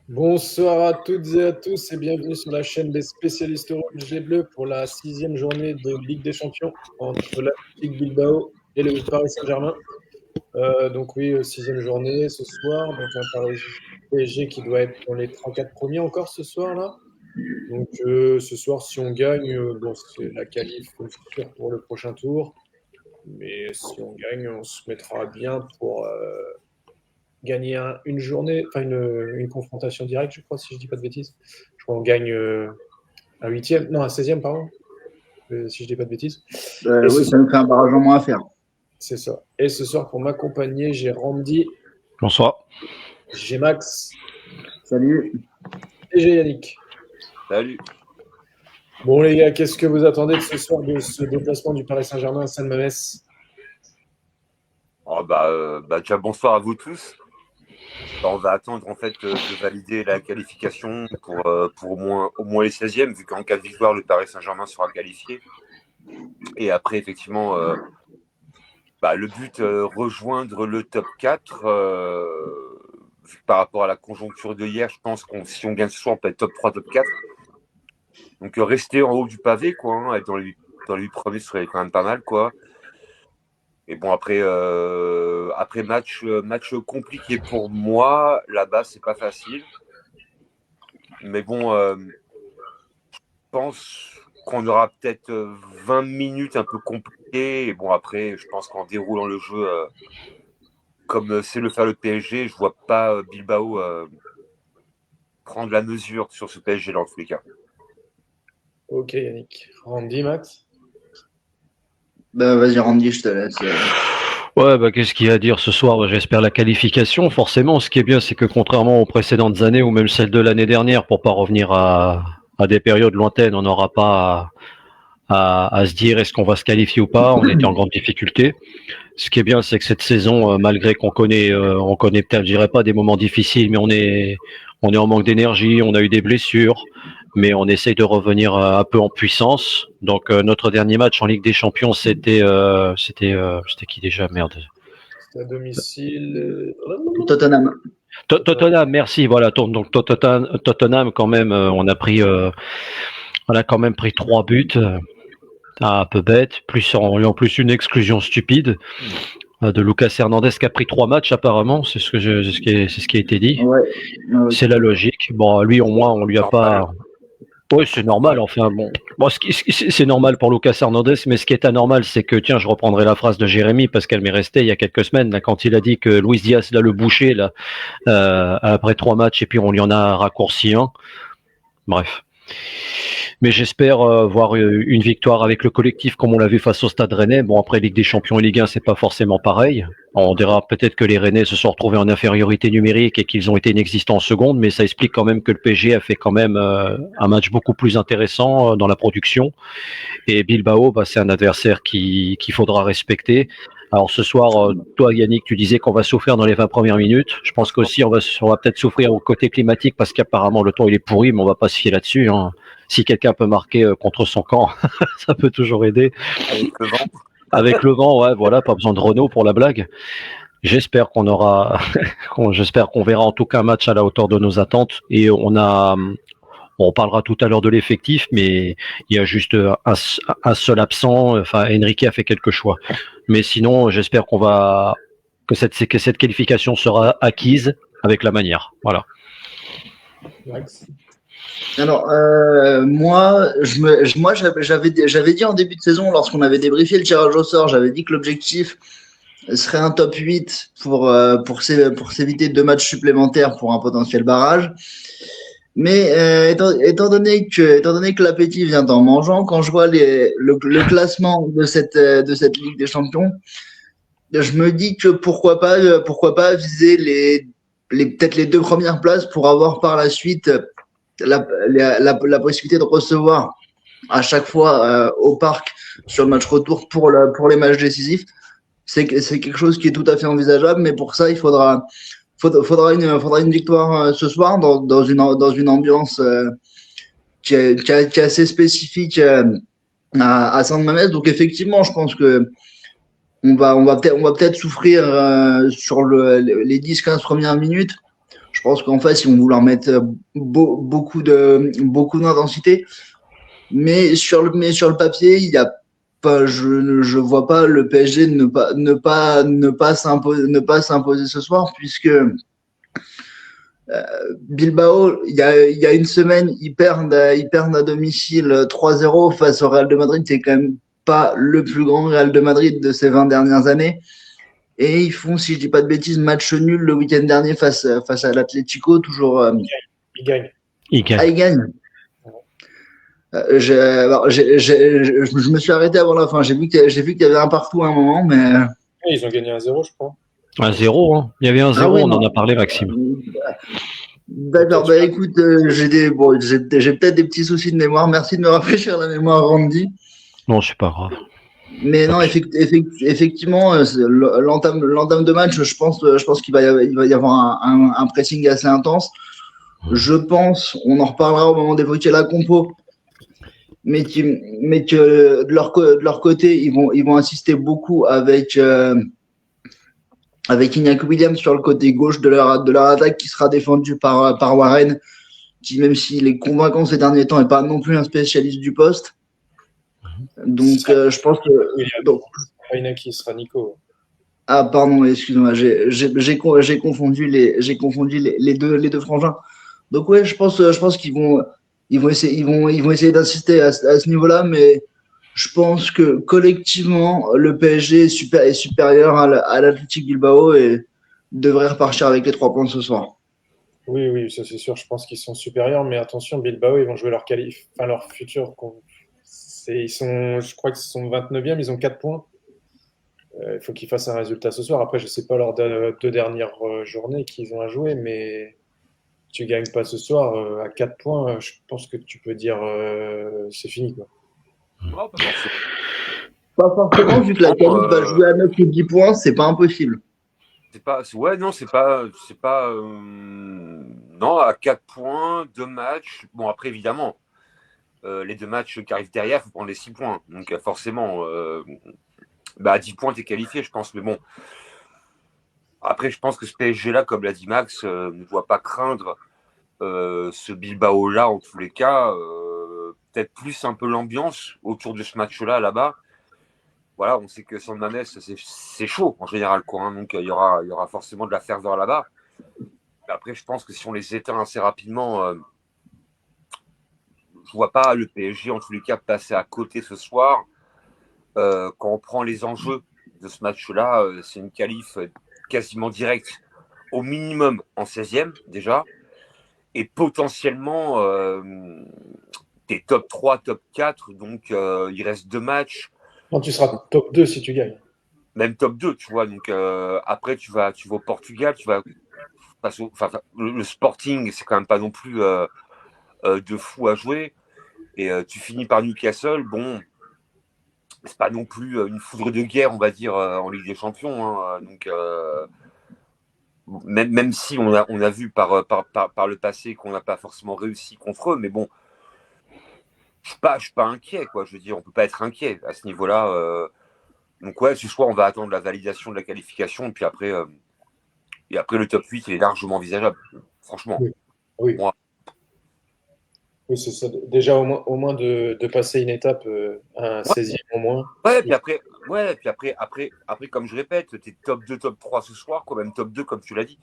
Bonsoir à toutes et à tous et bienvenue sur la chaîne des spécialistes rouges et bleus pour la 6e journée de Ligue des Champions entre l'Athletic Bilbao et le Paris Saint-Germain. Donc oui, 6e journée ce soir, donc un Paris PSG qui doit être dans les 3-4 premiers encore ce soir là. Donc ce soir si on gagne, bon c'est la qualif sûre pour le prochain tour, mais si on gagne, on se mettra bien pour gagner une journée, enfin une confrontation directe, je crois, si je dis pas de bêtises. Je crois qu'on gagne un huitième, non, un 16e, pardon, si je dis pas de bêtises. Et Oui, ça nous fait un barrage en moins à faire. c'est ça. Et ce soir, pour m'accompagner, j'ai Randy. Bonsoir. J'ai Max. Salut. Et j'ai Yannick. Salut. Bon, les gars, qu'est-ce que vous attendez de ce soir de ce déplacement du Paris Saint-Germain à Saint-Mamès? Déjà bonsoir à vous tous. On va attendre en fait de valider la qualification pour au moins les 16e, vu qu'en cas de victoire, le Paris Saint-Germain sera qualifié. Et après, effectivement, le but, rejoindre le top 4. Par rapport à la conjoncture de hier, je pense que si on gagne ce soir, on peut être top 3, top 4. Donc rester en haut du pavé, quoi, être dans les 8 premiers serait quand même pas mal, quoi. Et bon, après match compliqué pour moi. Là-bas, c'est pas facile. Mais bon, je pense qu'on aura peut-être 20 minutes un peu compliquées. Et bon, après, je pense qu'en déroulant le jeu, comme c'est le faire le PSG, je vois pas Bilbao prendre la mesure sur ce PSG dans tous les cas. Ok, Yannick. Randy, Max. Vas-y, Randy, je te laisse. Ouais, qu'est-ce qu'il y a à dire ce soir? J'espère la qualification. Forcément, ce qui est bien, c'est que contrairement aux précédentes années ou même celles de l'année dernière, pour pas revenir à des périodes lointaines, on n'aura pas à se dire est-ce qu'on va se qualifier ou pas. On était en grande difficulté. Ce qui est bien, c'est que cette saison, malgré qu'on connaît peut-être, je dirais pas des moments difficiles, mais on est en manque d'énergie, on a eu des blessures, mais on essaye de revenir un peu en puissance. Donc notre dernier match en Ligue des Champions, c'était qui déjà, merde. C'était à domicile. Tottenham. Tottenham, merci. Voilà, donc Tottenham quand même, on a quand même pris 3 buts. Un peu bête, en plus une exclusion stupide de Lucas Hernandez qui a pris 3 matchs apparemment, c'est ce qui a été dit. Ouais. C'est la logique. Bon, lui au moins on lui a pas. Oui, c'est normal. Enfin bon, c'est normal pour Lucas Hernandez, mais ce qui est anormal, c'est que je reprendrai la phrase de Jérémy parce qu'elle m'est restée il y a quelques semaines là, quand il a dit que Luis Diaz là le boucher là après 3 matchs et puis on lui en a raccourci un. Bref. Mais j'espère voir une victoire avec le collectif comme on l'a vu face au Stade Rennais. Bon, après Ligue des Champions et Ligue 1, c'est pas forcément pareil. On dira peut-être que les Rennais se sont retrouvés en infériorité numérique et qu'ils ont été inexistants en seconde, mais ça explique quand même que le PSG a fait quand même un match beaucoup plus intéressant dans la production. Et Bilbao, c'est un adversaire qu'il faudra respecter. Alors ce soir, toi Yannick, tu disais qu'on va souffrir dans les 20 premières minutes. Je pense qu'aussi on va peut-être souffrir au côté climatique parce qu'apparemment le temps il est pourri, mais on va pas se fier là-dessus. Hein. Si quelqu'un peut marquer contre son camp, ça peut toujours aider. Avec le vent, ouais, voilà, pas besoin de Renault pour la blague. J'espère qu'on verra en tout cas un match à la hauteur de nos attentes. Et on parlera tout à l'heure de l'effectif, mais il y a juste un seul absent. Enfin, Enrique a fait quelques choix. Mais sinon, j'espère que cette qualification sera acquise avec la manière. Voilà. Max. Alors, moi, j'avais dit en début de saison, lorsqu'on avait débriefé le tirage au sort, j'avais dit que l'objectif serait un top 8 pour s'éviter 2 matchs supplémentaires pour un potentiel barrage. Mais étant donné que l'appétit vient en mangeant, quand je vois le classement de cette Ligue des Champions, je me dis que pourquoi pas viser peut-être les 2 premières places pour avoir par la suite la possibilité de recevoir à chaque fois au parc sur le match retour pour les matchs décisifs. C'est quelque chose qui est tout à fait envisageable, mais pour ça il faudra une victoire ce soir dans une ambiance qui est assez spécifique à Saint-Mamès. Donc effectivement, je pense que on va peut-être souffrir sur les 10-15 premières minutes. Je pense qu'en face, ils vont vouloir mettre beaucoup d'intensité. Mais sur le papier, il y a pas, je vois pas le PSG ne pas s'imposer ce soir, puisque Bilbao, il y a une semaine, ils perdent à domicile 3-0 face au Real de Madrid. C'est quand même pas le plus grand Real de Madrid de ces 20 dernières années. Et ils font, si je dis pas de bêtises, match nul le week-end dernier face à l'Atlético, toujours. Ils gagnent. Il gagne. Ah, ils gagnent. Je me suis arrêté avant la fin. J'ai vu qu'il y avait un partout à un moment, mais. Ouais, ils ont gagné 1-0, je crois. 1-0, hein. Il y avait 1-0, Ah oui, on en non. a parlé, Maxime. D'accord, bah écoute, j'ai peut-être des petits soucis de mémoire. Merci de me rafraîchir la mémoire, Randy. Non, c'est pas grave. Mais non, effectivement, l'entame de match, je pense qu'il va y avoir un pressing assez intense. Je pense, on en reparlera au moment d'évoquer la compo, mais que de leur côté, ils vont insister beaucoup avec Iñaki Williams sur le côté gauche de leur attaque, qui sera défendu par Warren, qui, même s'il est convaincant ces derniers temps, n'est pas non plus un spécialiste du poste. Donc, je pense que. Donc, Pas Inaki, ce sera Nico. ah, pardon, excuse-moi, j'ai confondu les deux frangins. Donc, ouais, je pense qu'ils vont essayer d'insister à ce niveau-là, mais je pense que collectivement, le PSG est supérieur à l'Athletic Bilbao et devrait repartir avec les 3 points ce soir. Oui, ça c'est sûr. Je pense qu'ils sont supérieurs, mais attention, Bilbao, ils vont jouer leur leur futur. Je crois qu'ils sont 29e, ils ont 4 points. Il faut qu'ils fassent un résultat ce soir. Après, je ne sais pas leurs 2 dernières journées qu'ils ont à jouer, mais tu ne gagnes pas ce soir à 4 points. Je pense que tu peux dire c'est fini, quoi. Oh, pas forcément. Pas forcément, vu que la qualif va jouer à 9 ou 10 points, c'est pas impossible. Non, à 4 points, 2 matchs. Bon, après, évidemment, les 2 matchs qui arrivent derrière, il faut prendre les 6 points. Donc, forcément, à 10 points, tu es qualifié, je pense. Mais bon, après, je pense que ce PSG-là, comme l'a dit Max, ne doit pas craindre ce Bilbao-là, en tous les cas. Peut-être plus un peu l'ambiance autour de ce match-là, là-bas. Voilà, on sait que San Mamés, c'est chaud en général, quoi, hein, donc il y aura forcément de la ferveur là-bas. Après, je pense que si on les éteint assez rapidement, je vois pas le PSG en tous les cas passer à côté ce soir. Quand on prend les enjeux de ce match-là, c'est une qualif quasiment directe, au minimum en 16e déjà, et potentiellement des top 3, top 4, donc il reste 2 matchs. Non, tu seras top 2 si tu gagnes. Même top 2, tu vois. Donc après, tu vas au Portugal, le Sporting, c'est quand même pas non plus de fou à jouer. Et tu finis par Newcastle, bon, c'est pas non plus une foudre de guerre, on va dire, en Ligue des Champions. Hein. Donc même si on a vu par le passé qu'on n'a pas forcément réussi contre eux, mais bon, je suis pas inquiet, quoi. Je veux dire, on peut pas être inquiet à ce niveau-là. Donc ouais, ce soir, on va attendre la validation de la qualification, et puis après, le top 8, il est largement envisageable, franchement. Oui. Moi. Oui, c'est ça. Déjà, au moins de passer une étape, un 16e au moins. Ouais, puis après, comme je répète, tu es top 2, top 3 ce soir, quand même top 2, comme tu l'as dit.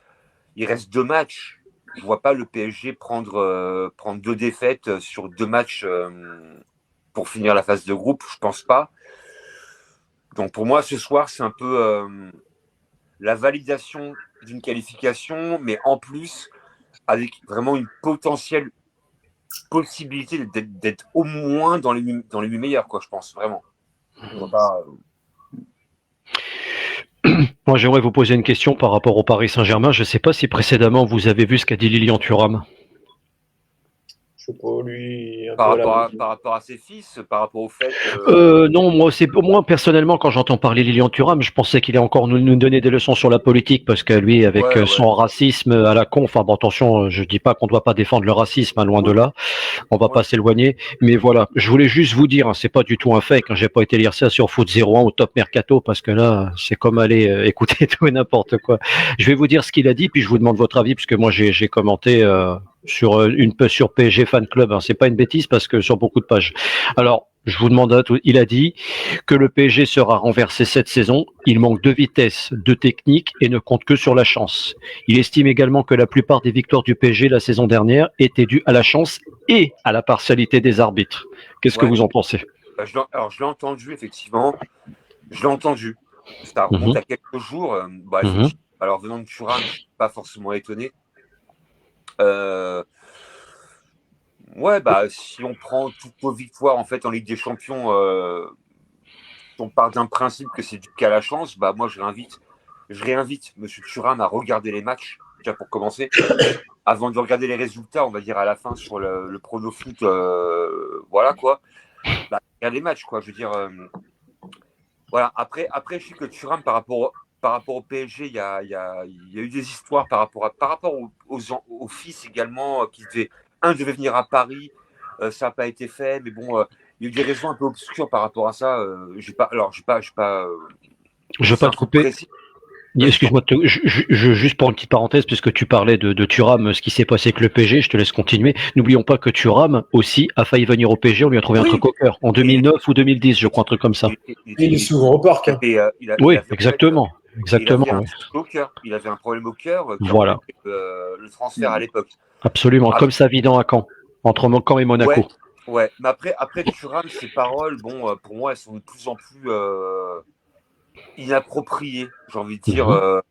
Il reste 2 matchs. Je vois pas le PSG prendre 2 défaites sur 2 matchs pour finir la phase de groupe. Je pense pas. Donc pour moi, ce soir, c'est un peu la validation d'une qualification, mais en plus, avec vraiment une potentielle possibilité d'être au moins dans les 8 meilleurs, quoi, je pense, vraiment. On va pas, Moi, j'aimerais vous poser une question par rapport au Paris Saint-Germain. Je ne sais pas si précédemment vous avez vu ce qu'a dit Lilian Thuram. Je sais pas, lui, un Par peu à rapport la... à, par rapport à ses fils, par rapport au fait Non, moi personnellement, quand j'entends parler Lilian Thuram, je pensais qu'il allait encore nous donner des leçons sur la politique, parce que lui, avec ouais, ouais. son racisme à la con, enfin bon, attention, je dis pas qu'on doit pas défendre le racisme, hein, loin de Oui, là, on va ouais. pas s'éloigner, mais voilà, je voulais juste vous dire, hein, c'est pas du tout un fake, hein, j'ai pas été lire ça sur Foot 01 ou Top Mercato, parce que là, c'est comme aller écouter tout et n'importe quoi. Je vais vous dire ce qu'il a dit, puis je vous demande votre avis, parce que moi j'ai commenté sur PSG Fan Club, hein, c'est pas une bêtise, parce que sur beaucoup de pages. Alors, je vous demande à tous, il a dit que le PSG sera renversé cette saison. Il manque de vitesse, de technique et ne compte que sur la chance. Il estime également que la plupart des victoires du PSG la saison dernière étaient dues à la chance et à la partialité des arbitres. Qu'est-ce que Ouais. vous en pensez? Bah, alors, je l'ai entendu, effectivement. Je l'ai entendu. Ça remonte à quelques jours. Effectivement. Alors, venant de Thuram, je ne suis pas forcément étonné. Ouais, si on prend toutes nos victoires en fait en Ligue des Champions, si on part d'un principe que c'est dû qu'à la chance, moi je réinvite Monsieur Thuram à regarder les matchs, déjà pour commencer, avant de regarder les résultats, on va dire à la fin sur le prono foot, voilà quoi. Regarde les matchs quoi, je veux dire. Voilà. Après, je sais que Thuram par rapport au PSG, il y a eu des histoires par rapport aux fils également qui devait venir à Paris, ça n'a pas été fait, mais bon, il y a eu des raisons un peu obscures par rapport à ça. J'ai pas Je veux pas te couper. précis. Excuse-moi, juste pour une petite parenthèse, puisque tu parlais de Thuram, ce qui s'est passé avec le PSG, je te laisse continuer. N'oublions pas que Thuram aussi a failli venir au PSG, on lui a trouvé un truc au cœur, en 2009 ou 2010, je crois, un truc comme ça. Il est souvent au parc. Hein. Oui, exactement. Exactement. Il avait un truc au cœur. Il avait un problème au cœur. Voilà. Le transfert à l'époque. Absolument, comme Savidan à Caen, entre Caen et Monaco. Ouais. Mais après Thuram, ses paroles, pour moi, elles sont de plus en plus inappropriées, j'ai envie de dire.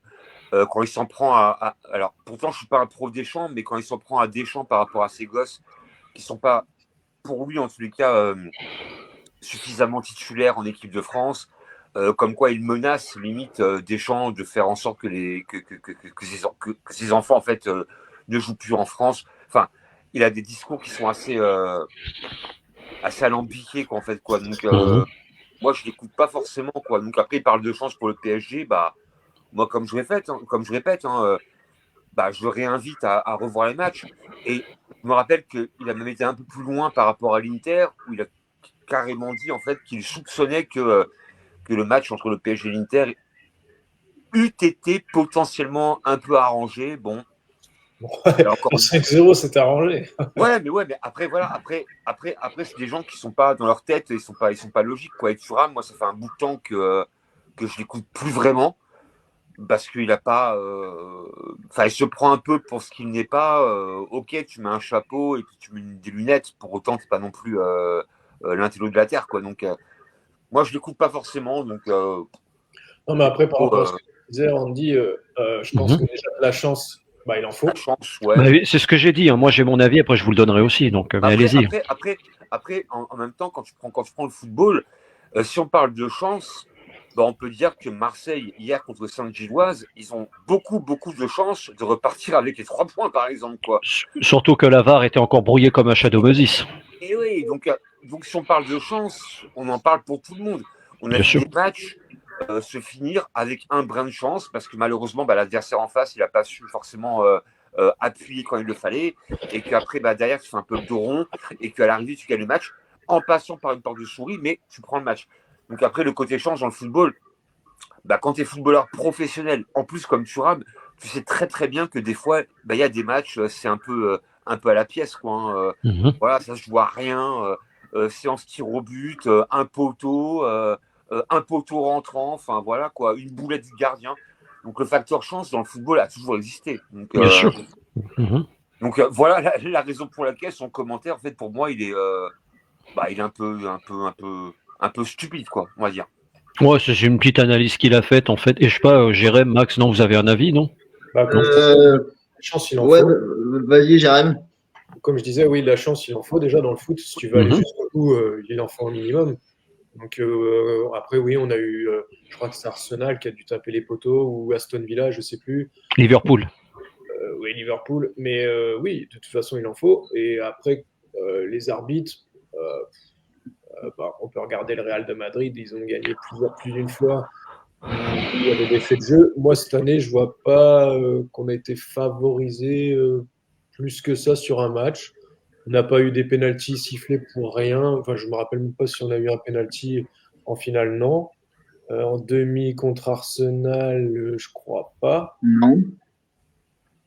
Quand il s'en prend alors, pourtant, je suis pas un pro Deschamps, mais quand il s'en prend à Deschamps par rapport à ses gosses, qui sont pas, pour lui, en tous les cas, suffisamment titulaires en équipe de France, comme quoi il menace limite Deschamps de faire en sorte que ses enfants, en fait, ne jouent plus en France. Enfin, il a des discours qui sont assez alambiqués, quoi, en fait, quoi. Donc, moi, je l'écoute pas forcément, quoi. Donc, après, il parle de chance pour le PSG, moi, comme je répète, je le réinvite à revoir les matchs. Et je me rappelle qu'il a même été un peu plus loin par rapport à l'Inter, où il a carrément dit en fait qu'il soupçonnait que le match entre le PSG et l'Inter eût été potentiellement un peu arrangé. Bon. Ouais, encore 5-0, c'est arrangé. Ouais, mais après, voilà, après, c'est des gens qui sont pas dans leur tête, ils sont pas logiques, quoi. Et Thuram, moi, ça fait un bout de temps que je l'écoute plus vraiment. Parce qu'il a pas. Il se prend un peu pour ce qu'il n'est pas. Ok, tu mets un chapeau et puis tu mets des lunettes. Pour autant, tu n'es pas non plus l'intello de la Terre, quoi. Donc, moi, je ne l'écoute pas forcément. Donc, non, mais après, par rapport à ce que tu disais, Andy, je pense que déjà, la chance, il en faut. La chance, ouais. C'est ce que j'ai dit. Hein. Moi, j'ai mon avis. Après, je vous le donnerai aussi. Donc, allez-y. Après, en même temps, quand tu prends le football, si on parle de chance. On peut dire que Marseille, hier contre Saint-Gilloise, ils ont beaucoup de chances de repartir avec les 3 points, par exemple. Quoi. Surtout que la VAR était encore brouillée comme un Shadow Moses. Et oui, donc si on parle de chance, on en parle pour tout le monde. On a vu des matchs se finir avec un brin de chance, parce que malheureusement, l'adversaire en face, il n'a pas su forcément appuyer quand il le fallait, et qu'après, derrière, tu fais un peu de dos rond, et qu'à l'arrivée, tu gagnes le match, en passant par une porte de souris, mais tu prends le match. Donc après, le côté chance dans le football, quand tu es footballeur professionnel, en plus comme Thuram, tu sais très très bien que des fois, il y a des matchs, c'est un peu à la pièce, quoi. Hein. Voilà, ça se voit rien. Séance tir au but, un poteau rentrant, enfin voilà quoi, une boulette du gardien. Donc le facteur chance dans le football a toujours existé. Donc, bien sûr. Donc voilà la raison pour laquelle son commentaire, en fait, pour moi, il est un peu stupide, quoi, on va dire. Ouais, c'est une petite analyse qu'il a faite, en fait. Et je sais pas, Jérém, Max, non, vous avez un avis, non? La chance, il en ouais, faut. Vas-y, Jérém. Comme je disais, oui, la chance, il en faut déjà dans le foot. Si tu veux aller jusqu'au bout, il en faut un minimum. Donc après, oui, on a eu, je crois que c'est Arsenal qui a dû taper les poteaux, ou Aston Villa, je sais plus. Liverpool. Oui, Liverpool. Mais oui, de toute façon, il en faut. Et après, Les arbitres, on peut regarder le Real de Madrid, ils ont gagné plus d'une fois. Il y avait des faits de jeu. Moi, cette année, je vois pas qu'on a été favorisé plus que ça sur un match. On n'a pas eu des pénaltys sifflés pour rien. Enfin, je me rappelle même pas si on a eu un pénalty en finale, non. En demi contre Arsenal, je crois pas. Non.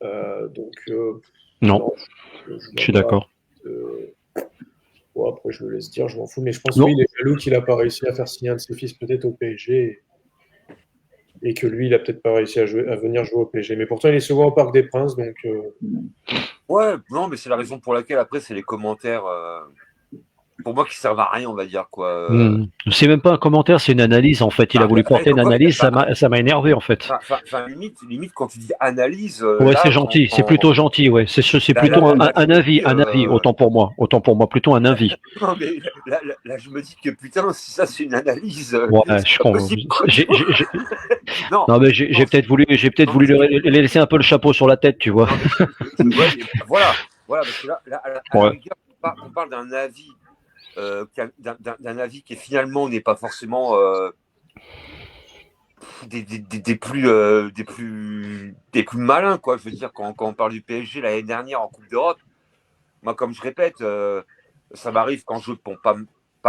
Donc, Non, je suis d'accord. Après, je le laisse dire, je m'en fous. Mais je pense Non. oui, il est jaloux qu'il n'a pas réussi à faire signer un de ses fils peut-être au PSG et que lui, il n'a peut-être pas réussi à venir jouer au PSG. Mais pourtant, il est souvent au Parc des Princes. Donc, Ouais, non, mais c'est la raison pour laquelle après, c'est les commentaires, pour moi, qui servent à rien, on va dire, quoi. C'est même pas un commentaire, c'est une analyse en fait. Il a voulu porter une analyse, ça m'a énervé en fait. Enfin, limite, quand tu dis analyse. Ouais, c'est gentil, c'est plutôt gentil, ouais. C'est plutôt un avis, autant pour moi, plutôt un avis. Non, mais là, je me dis que putain, si ça c'est une analyse. Ouais, je comprends. Non, mais j'ai peut-être voulu lui laisser un peu le chapeau sur la tête, tu vois. Voilà, parce que là, à la rigueur, on parle d'un avis. D'un avis qui finalement n'est pas forcément des plus malins, quoi. Je veux dire, quand on parle du PSG l'année dernière en Coupe d'Europe, moi, comme je répète, ça m'arrive quand je pas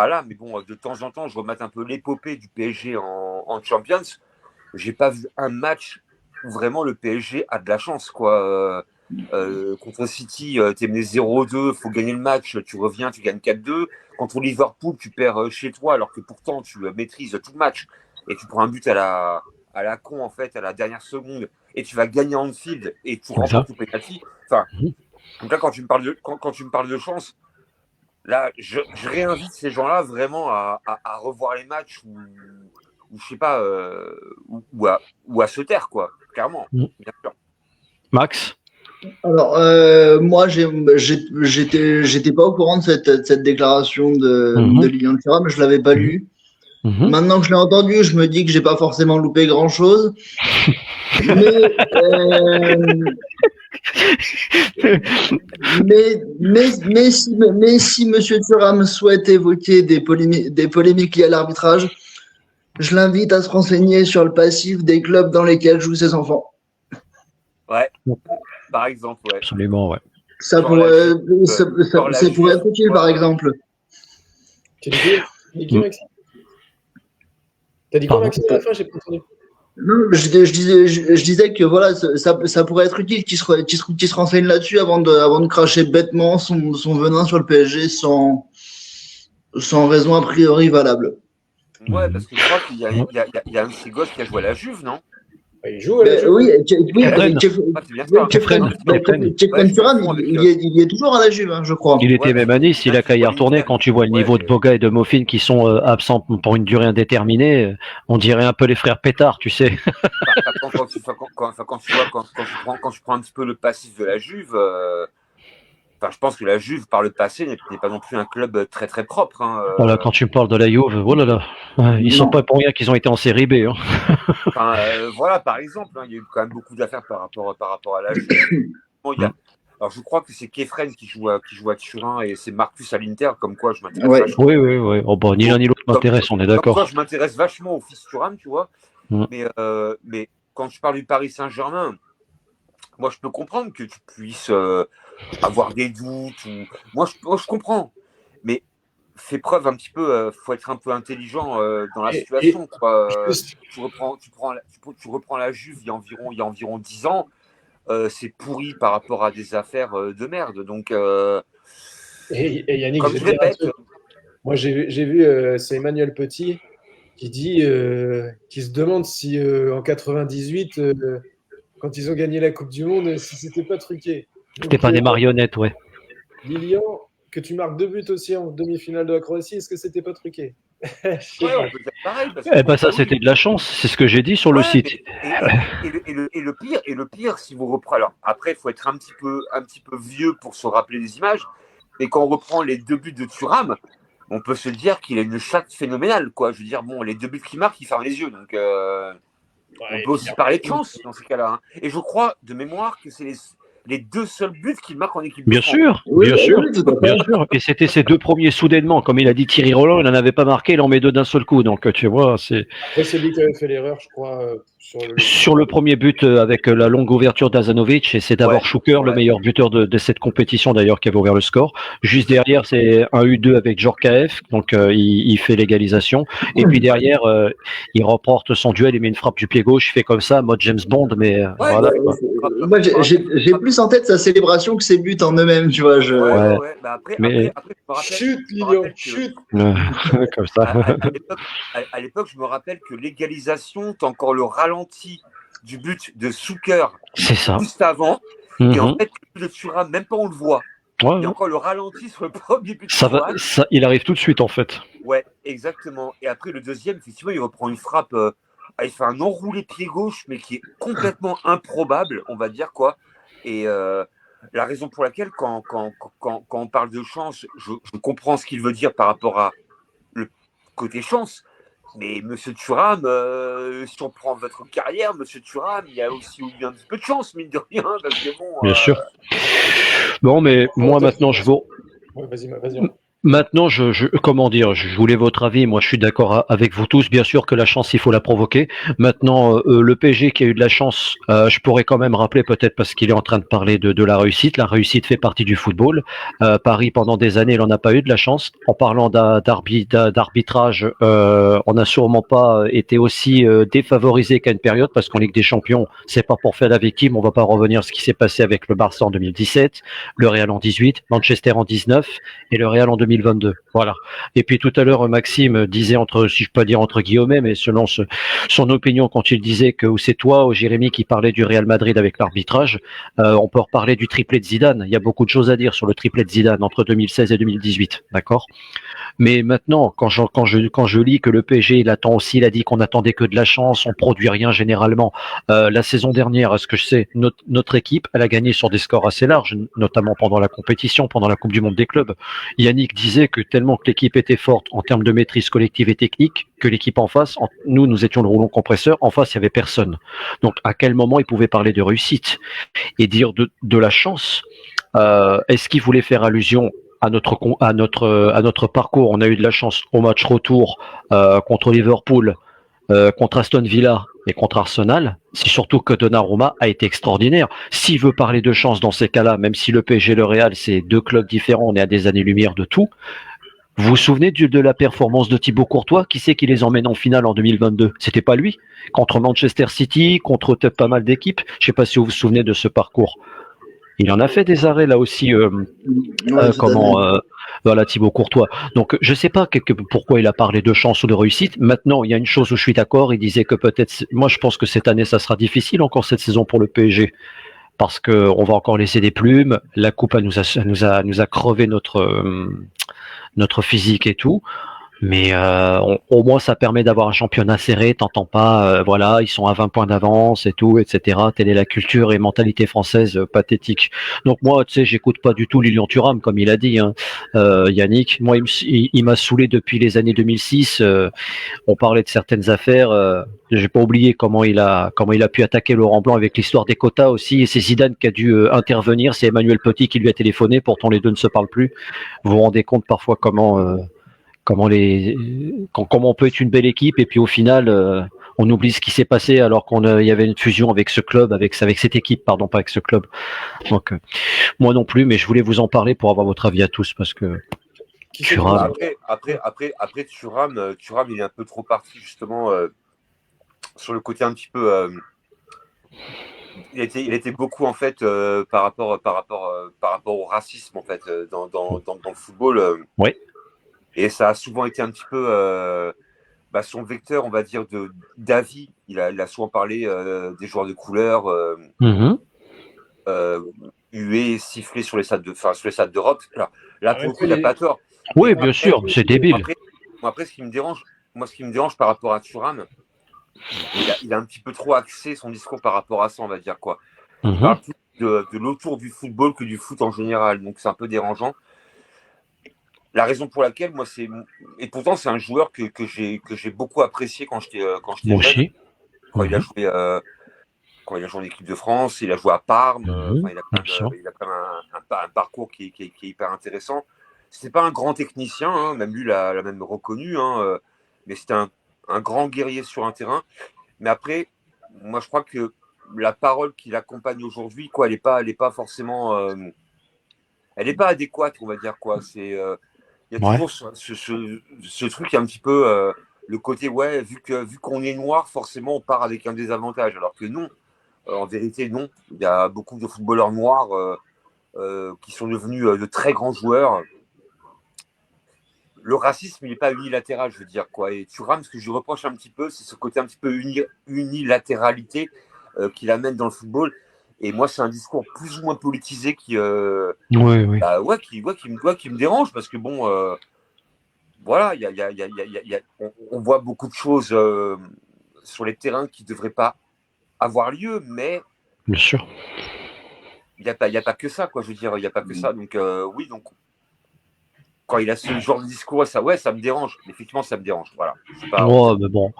là, mais bon, de temps en temps, je remate un peu l'épopée du PSG en Champions. J'ai pas vu un match où vraiment le PSG a de la chance, quoi. Contre City, t'es mené 0-2, faut gagner le match, tu reviens, tu gagnes 4-2. Contre Liverpool, tu perds chez toi, alors que pourtant tu maîtrises tout le match et tu prends un but à la con, en fait, à la dernière seconde, et tu vas gagner en Anfield et tu remportes tout penalty. Enfin, donc là, quand tu me parles de chance, là, je réinvite ces gens-là vraiment à revoir les matchs ou je sais pas, ou à se taire, quoi, clairement, bien sûr. Max? Alors, moi, j'étais pas au courant de cette déclaration de Lilian Thuram, je l'avais pas lu. Maintenant que je l'ai entendu, je me dis que j'ai pas forcément loupé grand-chose. Mais si Monsieur Thuram souhaite évoquer des polémiques liées à l'arbitrage, je l'invite à se renseigner sur le passif des clubs dans lesquels jouent ses enfants. Ouais. Par exemple, ouais. Absolument, ouais. Ça pourrait être utile, par exemple. Tu dis qui, Maxime? T'as dit quoi, Maxime, à la fin? J'ai pas entendu. Non, je disais que voilà, ça pourrait être utile qu'il se renseigne là-dessus avant de cracher bêtement son venin sur le PSG sans raison a priori valable. Ouais, parce que je crois qu'il y a un de ces gosses qui a joué à la Juve, non? Il joue à la Juve. Oui, Kefren Thuram, il est toujours à la Juve, je crois. Il était même à Nice, il a qu'à y retourner. Quand tu vois le niveau de Boga et de Mofin qui sont absents pour une durée indéterminée, on dirait un peu les frères Pétard, tu sais. Quand tu prends un petit peu le passif de la Juve, je pense que la Juve, par le passé, n'est pas non plus un club très très propre. Voilà, quand tu me parles de la Juve, oh là là, ils sont pas pour rien qu'ils ont été en série B. Voilà, par exemple, il y a eu quand même beaucoup d'affaires par rapport à la Juve. Alors, je crois que c'est Kefren qui joue à Turin et c'est Marcus à l'Inter, comme quoi je m'intéresse. Oui. Oh, bon, ni l'un ni l'autre m'intéresse, on est d'accord. Comme quoi je m'intéresse vachement au fils Thuram, tu vois. Mais quand tu parles du Paris Saint-Germain, moi, je peux comprendre que tu puisses avoir des doutes. Moi, je comprends. Mais fais preuve un petit peu, faut être un peu intelligent dans la situation. Tu reprends la Juve il y a environ 10 ans. C'est pourri par rapport à des affaires de merde. Donc, et Yannick, comme je répète, moi j'ai vu, c'est Emmanuel Petit qui se demande si en 98, quand ils ont gagné la Coupe du Monde, si c'était pas truqué. C'était pas des marionnettes, ouais. Lilian, que tu marques 2 buts aussi en demi-finale de la Croatie, est-ce que c'était pas truqué? on peut dire pareil. Ça, c'était de la chance. C'est ce que j'ai dit sur le site. Et le pire, si vous reprenez. Alors, après, il faut être un petit peu vieux pour se rappeler des images. Et quand on reprend les 2 buts de Thuram, on peut se dire qu'il a une chatte phénoménale, quoi. Je veux dire, bon, les 2 buts qu'il marque, il ferme les yeux. Donc, on peut aussi parler de chance dans ces cas-là. Et je crois, de mémoire, que c'est les 2 seuls buts qu'il marque en équipe de Bien France. sûr, Oui, bien oui, sûr, oui, tout à fait. bien sûr. Et c'était ses 2 premiers soudainement. Comme il a dit Thierry Roland, il n'en avait pas marqué, il en met 2 d'un seul coup. Donc, tu vois, c'est Après, c'est lui qui avait fait l'erreur, je crois, sur le premier but avec la longue ouverture d'Azanovic, et c'est d'abord Ouais, Schuker, le ouais. meilleur buteur de cette compétition d'ailleurs, qui avait ouvert le score. Juste derrière, c'est un U2 avec Djorkaeff, donc il fait l'égalisation. Et puis derrière, il remporte son duel, il met une frappe du pied gauche, il fait comme ça, mode James Bond, mais Ouais, voilà. Ouais, Quoi. moi, j'ai plus en tête sa célébration que ses buts en eux-mêmes, tu vois. Ouais. ouais. Bah après, Mais je me rappelle, Chut, je me Lilian, rappelle que chut. comme ça. à l'époque, je me rappelle que l'égalisation, t'as encore le ralenti du but de Zucker C'est ça. juste avant. Et en Mhm. fait, le but de Thuram, même pas on le voit. Ouais, Il y a encore le ralenti sur le premier but de ça va, Thuram. ça, il arrive tout de suite en fait. Ouais, exactement. Et après, le deuxième, effectivement, il reprend une frappe. Il fait un enroulé pied gauche, mais qui est complètement improbable, on va dire quoi. Et la raison pour laquelle, quand on parle de chance, je comprends ce qu'il veut dire par rapport à le côté chance. Mais Monsieur Thuram, si on prend votre carrière, Monsieur Thuram, il y a aussi eu un petit peu de chance, mine de rien, parce que bon. Bien sûr. Bon, mais moi maintenant, Ouais, vas-y. Maintenant, comment dire, je voulais votre avis. Moi, je suis d'accord avec vous tous. Bien sûr que la chance, il faut la provoquer. Maintenant, le PSG qui a eu de la chance, je pourrais quand même rappeler peut-être parce qu'il est en train de parler de la réussite. La réussite fait partie du football. Paris, pendant des années, il n'en a pas eu de la chance. En parlant d'arbitrage, on n'a sûrement pas été aussi défavorisé qu'à une période parce qu'en Ligue des Champions, c'est pas pour faire la victime. On va pas revenir sur ce qui s'est passé avec le Barça en 2017, le Real en 18, Manchester en 19 et le Real en 2022. Voilà. Et puis tout à l'heure, Maxime disait si je peux dire entre guillemets, mais selon son opinion quand il disait que c'est toi ou Jérémy qui parlait du Real Madrid avec l'arbitrage, on peut reparler du triplé de Zidane. Il y a beaucoup de choses à dire sur le triplé de Zidane entre 2016 et 2018, d'accord. Mais maintenant, quand je lis que le PSG, il attend aussi, il a dit qu'on attendait que de la chance, on produit rien généralement. La saison dernière, à ce que je sais, notre équipe, elle a gagné sur des scores assez larges, notamment pendant la compétition, pendant la Coupe du Monde des clubs. Yannick disait que tellement que l'équipe était forte en termes de maîtrise collective et technique, que l'équipe en face, nous étions le rouleau compresseur, en face, il y avait personne. Donc, à quel moment il pouvait parler de réussite et dire de la chance? Est-ce qu'il voulait faire allusion à notre parcours? On a eu de la chance au match retour contre Liverpool, contre Aston Villa et contre Arsenal. C'est surtout que Donnarumma a été extraordinaire. S'il veut parler de chance dans ces cas-là, même si le PSG et le Real, c'est 2 clubs différents, on est à des années-lumière de tout. Vous vous souvenez de la performance de Thibaut Courtois? Qui c'est qui les emmène en finale en 2022? C'était pas lui. Contre Manchester City, contre pas mal d'équipes. Je sais pas si vous vous souvenez de ce parcours. Il en a fait des arrêts là aussi. Voilà, Thibaut Courtois. Donc je sais pas pourquoi il a parlé de chance ou de réussite. Maintenant, il y a une chose où je suis d'accord. Il disait que peut-être, moi je pense que cette année ça sera difficile encore cette saison pour le PSG parce que on va encore laisser des plumes. La coupe nous a crevé notre physique et tout. Mais au moins, ça permet d'avoir un championnat serré. T'entends pas, voilà, ils sont à 20 points d'avance et tout, etc. Telle est la culture et mentalité française pathétique. Donc moi, tu sais, j'écoute pas du tout Lilian Thuram, comme il a dit, hein, Yannick. Moi, il m'a saoulé depuis les années 2006. On parlait de certaines affaires. J'ai pas oublié comment il a pu attaquer Laurent Blanc avec l'histoire des quotas aussi. Et c'est Zidane qui a dû intervenir. C'est Emmanuel Petit qui lui a téléphoné. Pourtant, les deux ne se parlent plus. Vous vous rendez compte parfois comment on peut être une belle équipe et puis au final on oublie ce qui s'est passé alors il y avait une fusion avec ce club, avec cette équipe, pardon, pas avec ce club. Donc moi non plus, mais je voulais vous en parler pour avoir votre avis à tous parce que Thuram. Après Thuram, il est un peu trop parti justement sur le côté un petit peu. Il était beaucoup en fait par rapport au racisme en fait dans le football. Oui. Et ça a souvent été un petit peu son vecteur, on va dire, d'avis. Il a souvent parlé des joueurs de couleur, hués, sifflés sur les stades d'Europe. Alors, là, pour le coup, il n'a pas tort. Oui, bien sûr, c'est débile. Après, ce qui me dérange par rapport à Thuram, il a un petit peu trop axé son discours par rapport à ça, on va dire quoi. Il parle plus de l'autour du football que du foot en général, donc c'est un peu dérangeant. La raison pour laquelle, moi, et pourtant, c'est un joueur que j'ai beaucoup apprécié quand j'étais jeune. Quand il a joué quand il a joué en équipe de France, il a joué à Parme, il a quand même un parcours qui est hyper intéressant. C'était pas un grand technicien, hein, même lui l'a même reconnu, hein, mais c'était un grand guerrier sur un terrain. Mais après, moi je crois que la parole qui l'accompagne aujourd'hui, quoi, elle est pas forcément, elle n'est pas adéquate, on va dire, quoi. C'est, il y a toujours ce truc un petit peu, le côté, ouais, vu qu'on est noir, forcément on part avec un désavantage, alors que non. En vérité, non. Il y a beaucoup de footballeurs noirs qui sont devenus de très grands joueurs. Le racisme, il n'est pas unilatéral, je veux dire, quoi. Et Thuram, ce que je lui reproche un petit peu, c'est ce côté un petit peu unilatéralité qu'il amène dans le football. Et moi, c'est un discours plus ou moins politisé qui me dérange, parce que bon, voilà, on voit beaucoup de choses sur les terrains qui ne devraient pas avoir lieu, mais bien sûr, il n'y a pas que ça, quoi. Je veux dire, il n'y a pas que ça. Donc oui, donc quand il a ce genre de discours, ça me dérange. Effectivement, ça me dérange. Voilà. Mais bon.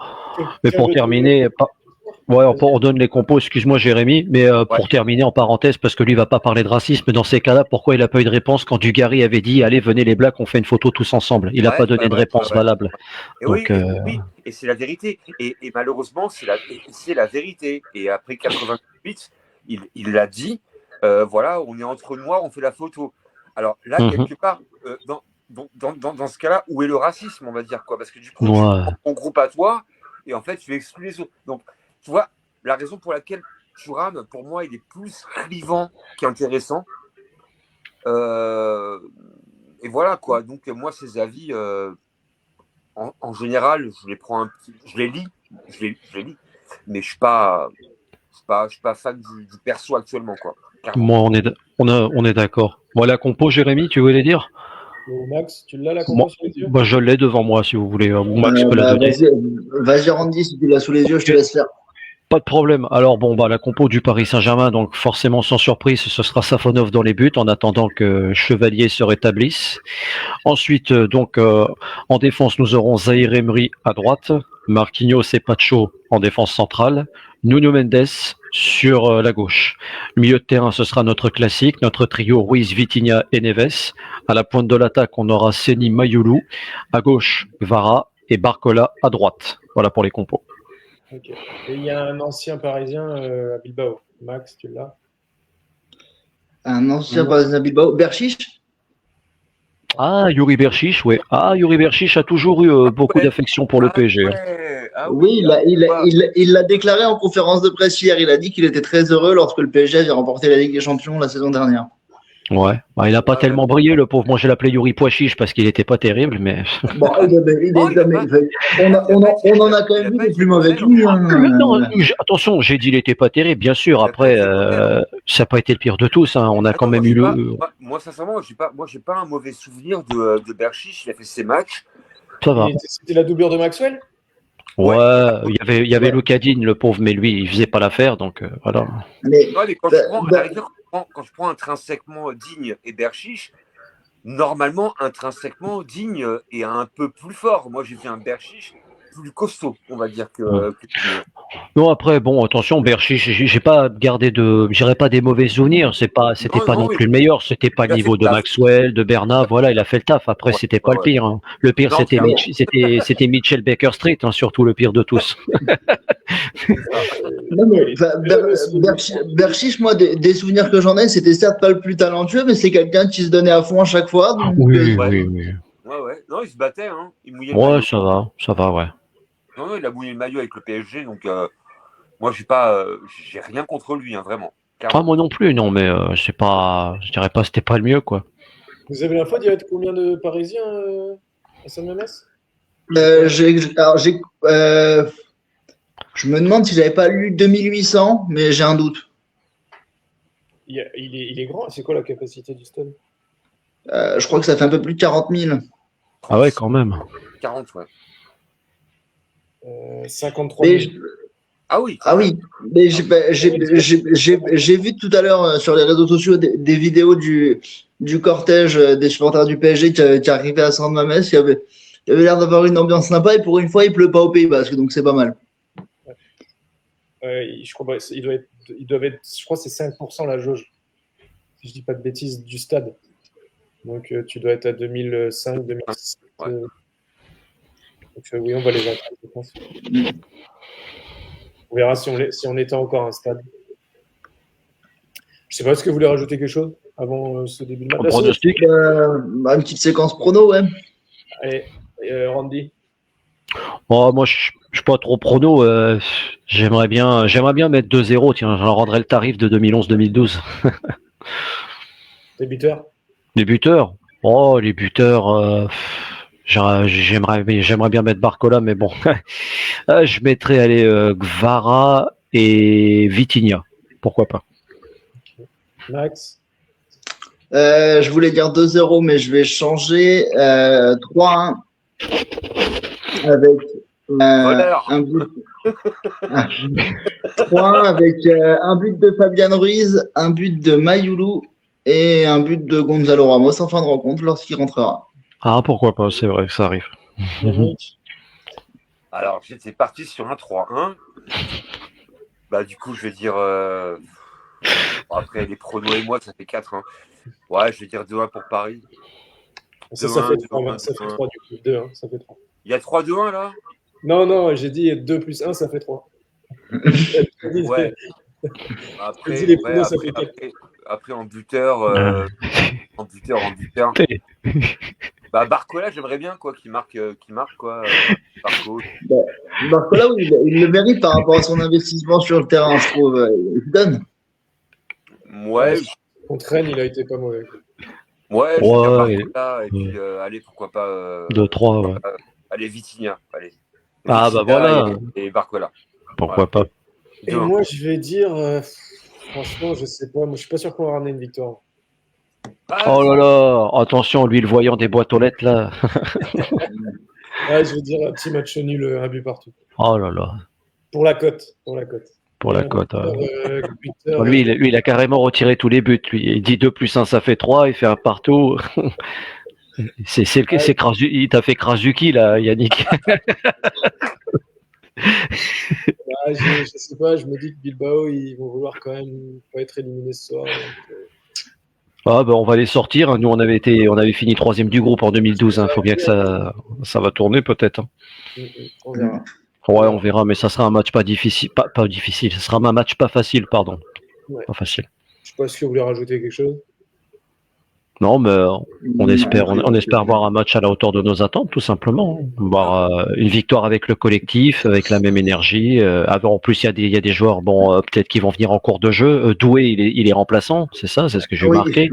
Mais pour terminer, on donne les compos. Excuse-moi, Jérémy, mais pour terminer en parenthèse, parce que lui va pas parler de racisme. Dans ces cas-là, pourquoi il n'a pas eu de réponse quand Dugarry avait dit allez, venez les Blacks, on fait une photo tous ensemble. Il n'a pas donné de réponse valable. Et donc, oui, et c'est la vérité. Et malheureusement, c'est la vérité. Et après 88, il l'a dit. Voilà, on est entre noirs, on fait la photo. Alors là, quelque part, dans ce cas-là, où est le racisme, on va dire, quoi? Parce que du coup, tu prends ton groupe à toi et en fait, tu exclus les autres. Donc, tu vois, la raison pour laquelle Thuram, pour moi, il est plus clivant qu'intéressant. Et voilà, quoi. Donc, moi, ces avis, en général, je les lis, mais je suis pas fan du perso actuellement, quoi. Moi, on est d'accord. Bon, la compo, Jérémy, tu voulais dire? Max, tu l'as la compo sur les yeux? Je l'ai devant moi, si vous voulez. Max peut la donner. Vas-y, Randy, si tu l'as sous les yeux, je te laisse faire. Pas de problème. Alors la compo du Paris Saint-Germain, donc forcément sans surprise, ce sera Safonov dans les buts en attendant que Chevalier se rétablisse. Ensuite, en défense, nous aurons Zaïre Emery à droite, Marquinhos et Pacho en défense centrale, Nuno Mendes sur la gauche. Milieu de terrain, ce sera notre classique, notre trio Ruiz, Vitinha et Neves. À la pointe de l'attaque, on aura Seni Mayoulou. À gauche, Vara et Barcola à droite. Voilà pour les compos. Okay. Et il y a un ancien Parisien à Bilbao. Max, tu l'as? Un ancien Parisien à Bilbao. Berchiche? Ah, Yuri Berchiche, oui. Ah, Yuri Berchiche a toujours eu beaucoup d'affection pour le PSG. Oui, il l'a déclaré en conférence de presse hier. Il a dit qu'il était très heureux lorsque le PSG avait remporté la Ligue des Champions la saison dernière. Ouais, il n'a pas tellement brillé, le pauvre. Moi, je l'appelais Yuri Pois-Chiche parce qu'il n'était pas terrible, mais. Bon, on en a quand même vu des plus mauvais que lui. Non, attention, j'ai dit qu'il n'était pas terrible, bien sûr. Après, ça n'a pas été le pire de tous. Hein. On a quand même eu le. Moi, sincèrement, j'ai pas un mauvais souvenir de Berchiche. Il a fait ses matchs. Ça va. C'était la doublure de Maxwell? Ouais, il y avait Lucadine, le pauvre, mais lui, il faisait pas l'affaire, donc voilà. Mais quand je prends intrinsèquement Digne et Berchiche, normalement, intrinsèquement, Digne est un peu plus fort. Moi, j'ai vu un Berchiche plus costaud, on va dire, que Non, après, bon, attention, Berchiche, j'irai pas des mauvais souvenirs. C'était pas non plus le meilleur. C'était pas le niveau de Maxwell, de Bernat. Voilà, il a fait le taf. Après, c'était pas le pire. Hein. Le pire, c'était Mitchell Baker Street, hein, surtout le pire de tous. Non, mais Berchiche, moi, des souvenirs que j'en ai, c'était certes pas le plus talentueux, mais c'est quelqu'un qui se donnait à fond à chaque fois. Donc, oui. Ouais. Non, il se battait, hein. Il mouillait le maillot. Ça va, ouais. Non, il a mouillé le maillot avec le PSG, donc moi, j'ai rien contre lui, hein, vraiment. Moi non plus, non, mais je dirais pas, c'était pas le mieux, quoi. Vous avez l'info d'il y a combien de Parisiens à Saint-Mamès? Je me demande si j'avais pas lu 2800, mais j'ai un doute. Il est grand. C'est quoi la capacité du stade? Je crois que ça fait un peu plus de 40 000. Ah ouais, quand même. 40, ouais. 53 000. Ah oui. Mais j'ai vu tout à l'heure sur les réseaux sociaux des vidéos du cortège des supporters du PSG qui arrivait à Saint-Mamès. Il y avait l'air d'avoir une ambiance sympa et pour une fois, il pleut pas au Pays Basque, donc c'est pas mal. Je crois qu'il doit être ils doivent être, je crois que c'est 5% la jauge, si je dis pas de bêtises, du stade. Donc tu dois être à 2005, 2006. Ouais. Donc oui, on va les attendre, je pense. On verra si on était encore un stade. Je sais pas, est-ce que vous voulez rajouter quelque chose avant ce début de Un match? pronostic Une petite séquence prono, ouais. Allez, Randy. Oh, moi, je suis pas trop prono. J'aimerais bien mettre 2-0. Tiens, j'en rendrai le tarif de 2011-2012. Les buteurs. Les buteurs. Oh, les buteurs. J'aimerais bien mettre Barcola, mais bon. Je mettrais Gvara et Vitinha. Pourquoi pas. Max. Je voulais dire 2-0, mais je vais changer 3-1 avec un but. 3-1 avec un but de Fabian Ruiz, un but de Mayoulou et un but de Gonzalo Ramos en fin de rencontre lorsqu'il rentrera. Ah, pourquoi pas, c'est vrai que ça arrive. Alors, j'étais parti sur un 3-1. Bah, du coup, je vais dire. Après, les pronos et moi, ça fait 4. Hein. Ouais, je vais dire 2-1 pour Paris. Ça fait 3, ça fait 3 du coup. 2, hein, ça fait 3. Il y a 3-2-1 là? Non, j'ai dit 2 plus 1, ça fait 3. Ouais. Après, en buteur. En buteur. Bah, Barcola, j'aimerais bien quoi, qu'il marque quoi. Barco. Barcola, oui, il le mérite par rapport à son investissement sur le terrain, je trouve. Il donne. Ouais. Contre Rennes, il a été pas mauvais. Ouais, je vais dire Barcola, et puis allez, pourquoi pas. 2-3, ouais. Allez, Vitinha, allez. Ah, bah voilà. Et Barcola. Pourquoi pas. Et moi, je vais dire, franchement, je sais pas. Moi, je suis pas sûr qu'on va ramener une victoire. Oh là là, attention, lui, le voyant des boîtes aux lettres, là. Ouais, je vais dire un petit match nul, un but partout. Oh là là. Pour la cote. Pour la cote. Buteur, lui, il a carrément retiré tous les buts. Lui. Il dit 2 plus 1, ça fait 3, il fait un partout. Il t'a fait Krasuki, là, Yannick. je sais pas, je me dis que Bilbao, ils vont vouloir quand même pas être éliminés ce soir. Ah ben on va les sortir. Nous on avait fini 3e du groupe en 2012. Il faut bien que ça va tourner peut-être. On verra. Ouais, on verra, mais ça sera un match pas difficile, pas difficile. Ce sera un match pas facile, pardon. Ouais. Pas facile. Je sais pas si vous voulez rajouter quelque chose. Non, mais on espère voir un match à la hauteur de nos attentes, tout simplement. Voir une victoire avec le collectif, avec la même énergie. En plus, il y a des joueurs, peut-être qui vont venir en cours de jeu. Doué, il est remplaçant, c'est ça, c'est ce que j'ai marqué.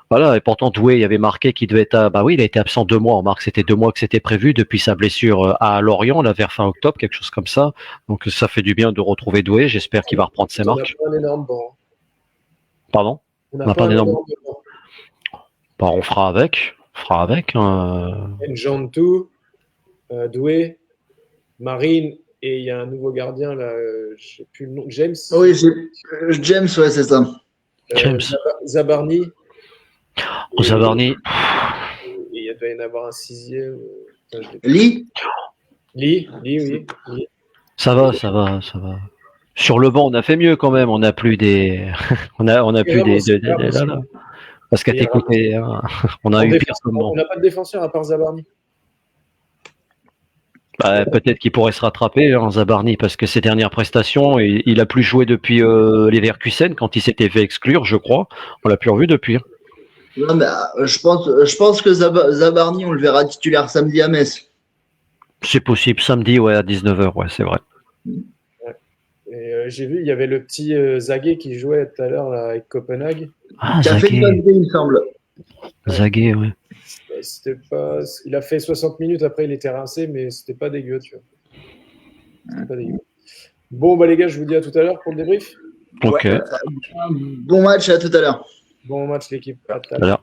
Voilà, et pourtant Doué, il avait marqué qu'il devait être, il a été absent 2 mois. On remarque, c'était 2 mois que c'était prévu depuis sa blessure à Lorient, là, vers fin octobre, quelque chose comme ça. Donc ça fait du bien de retrouver Doué. J'espère qu'il va reprendre ses marques. On n'a pas un énorme banc. Pardon? On n'a pas un énorme banc. On fera avec. Njantou, Doué, Marine, et il y a un nouveau gardien, là, je sais plus le nom, James. Oui, James, ouais, c'est ça. James. Zabarni. Zabarni. Et il doit y en avoir un 6e. Lee, oui. Ça va. Sur le banc, on a fait mieux quand même. On n'a plus des. on a plus des. Là. Parce qu'à t'écouter, on a eu pire comme on n'a pas de défenseur à part Zabarni. Peut-être qu'il pourrait se rattraper, Zabarni, parce que ses dernières prestations, il a plus joué depuis Leverkusen quand il s'était fait exclure, je crois. On l'a plus revu depuis. Non, mais, je pense que Zabarni, on le verra titulaire samedi à Metz. C'est possible, samedi, ouais, à 19h, ouais, c'est vrai. Et j'ai vu, il y avait le petit Zaguet qui jouait tout à l'heure là, avec Copenhague. Ah, qui a fait une bonne idée, il me semble. Zaguet, ouais. Il a fait 60 minutes, après il était rincé, mais c'était pas dégueu, tu vois. C'était pas dégueu. Bon, les gars, je vous dis à tout à l'heure pour le débrief. Ok. Bon match, à tout à l'heure. Bon match, l'équipe. À tout à l'heure.